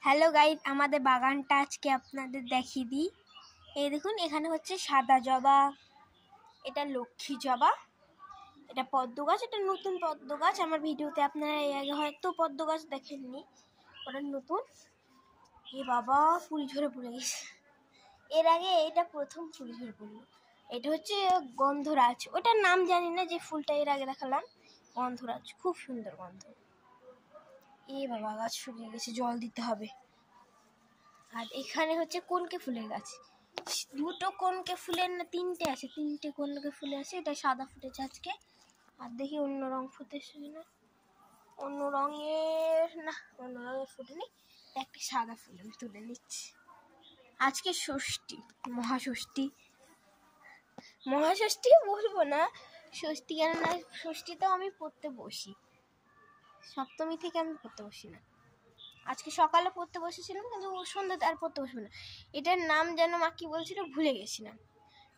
Hello guys, আমাদের বাগানটা আজকে আপনাদের দেখিয়ে দিই। এই দেখুন, এখানে হচ্ছে সাদা জবা, এটা লক্ষ্মী জবা, এটা পদ্ম গাছ। এটা নতুন পদ্ম গাছ। আমার ভিডিওতে আপনারা এর আগে হয়তো পদ্ম গাছ দেখেননি, ওটা নতুন। এ বাবা, ফুল ঝরে পড়ে গেছে। এর আগে এটা প্রথম ফুল ঝরে পড়লো। এটা হচ্ছে গন্ধরাজ, ওটার নাম জানি না, যে ফুলটা এর আগে দেখালাম গন্ধরাজ, খুব সুন্দর গন্ধ। এ বাবা, গাছ শুকিয়ে গেছে, জল দিতে হবে। আর এখানে হচ্ছে কনকে ফুলের গাছ, দুটো কনকে ফুলের না তিনটে আছে, তিনটে কনকে ফুলে আছে। এটা সাদা ফুটেছে আজকে, আর দেখি অন্য রং ফুটেছে না, অন্য রঙের না, অন্য রঙের ফুটেনি। একটা সাদা ফুল আমি তুলে নিচ্ছি। আজকে ষষ্ঠী, মহাষষ্ঠী, মহাষষ্ঠী বলবো না, ষষ্ঠী কেন না, ষষ্ঠী তো আমি পড়তে বসি, সপ্তমী থেকে আমি পড়তে বসি না। আজকে সকালে পড়তে বসেছিলাম, কিন্তু সন্ধ্যাতে আর পড়তে বসবো না। এটার নাম যেন মা কি বলছিল, ভুলে গেছিলাম,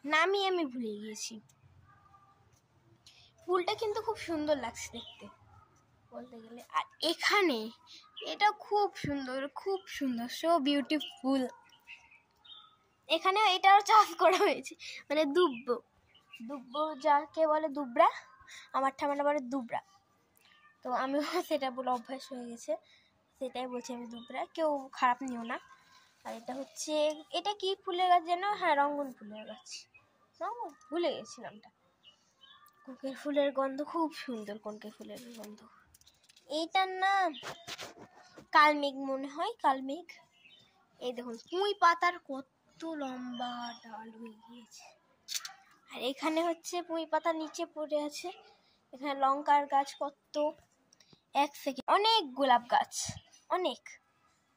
নামই আমি ভুলে গিয়েছি। ফুলটা কিন্তু খুব সুন্দর লাগছে দেখতে বলতে গেলে। আর এখানে এটা খুব সুন্দর, খুব সুন্দর, সো বিউটিফুল। এখানে এটাও চাষ করা হয়েছে, মানে দুব্বো, দুব্বো যাকে বলে দুবরা, আমার ঠাম্মাটা বলে দুবরা, তো আমিও সেটা বলে অভ্যাস হয়ে গেছে, সেটাই বলছি আমি দুবরা, কেউ খারাপ নিও না। আর এটা হচ্ছে, এটা কি ফুলের গাছ যেন, হ্যাঁ রঙ্গন ফুলের গাছ, রঙ্গন, ভুলে গেছি নামটা। কনকের ফুলের গন্ধ খুব সুন্দর, কনকের ফুলের গন্ধ। এইটার নাম কালমেঘ মনে হয়, কালমেঘ। এই দেখুন, পুঁই পাতার কত লম্বা ডাল হয়ে গিয়েছে। আর এখানে হচ্ছে পুঁই পাতা নিচে পড়ে আছে। এখানে লঙ্কার গাছ কত, এক সেকেন্ড, অনেক গোলাপ গাছ,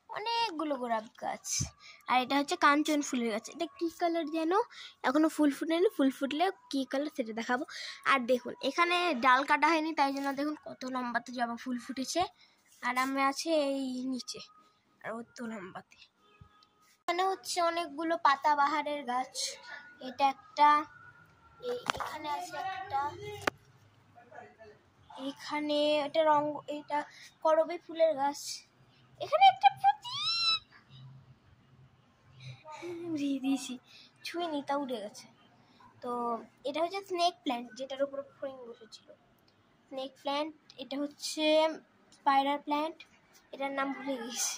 অনেকগুলো গোলাপ গাছ। আর এটা হচ্ছে কাঞ্চন ফুলের গাছ। এটা কি কালার যেন, এখনো ফুল ফুটেনি, ফুল ফুটলে কি কালার সেটা দেখাবো। আর দেখুন, এখানে ডাল কাটা হয়নি, তাই জন্য দেখুন কত লম্বাতে জবা ফুল ফুটেছে। আর আমি আছে এই নিচে, আর অত লম্বাতে। এখানে হচ্ছে অনেকগুলো পাতাবাহারের গাছ। এটা একটা, এখানে আছে একটা, এখানে এটা এটা করবী ফুলের গাছ। এখানে একটা দিয়েছি, ছুঁইনি, তা উড়ে গেছে। তো এটা হচ্ছে স্নেক প্ল্যান্ট, যেটার উপর ফড়িং বসেছিল, স্নেক প্ল্যান্ট। এটা হচ্ছে স্পাইডার প্ল্যান্ট, এটার নাম ভুলে গেছি,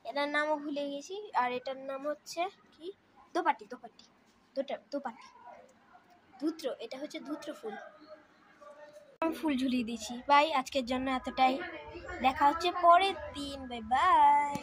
এটার নামও ভুলে গেছি। আর এটার নাম হচ্ছে কি, দোপাটি, দোপাটি, ধুত্র, এটা হচ্ছে ধুত্র ফুল। আমি ফুল ঝুলিয়ে দিয়েছি। বাই, আজকের জন্য এতটাই, দেখা হচ্ছে পরের দিন, বাই বাই।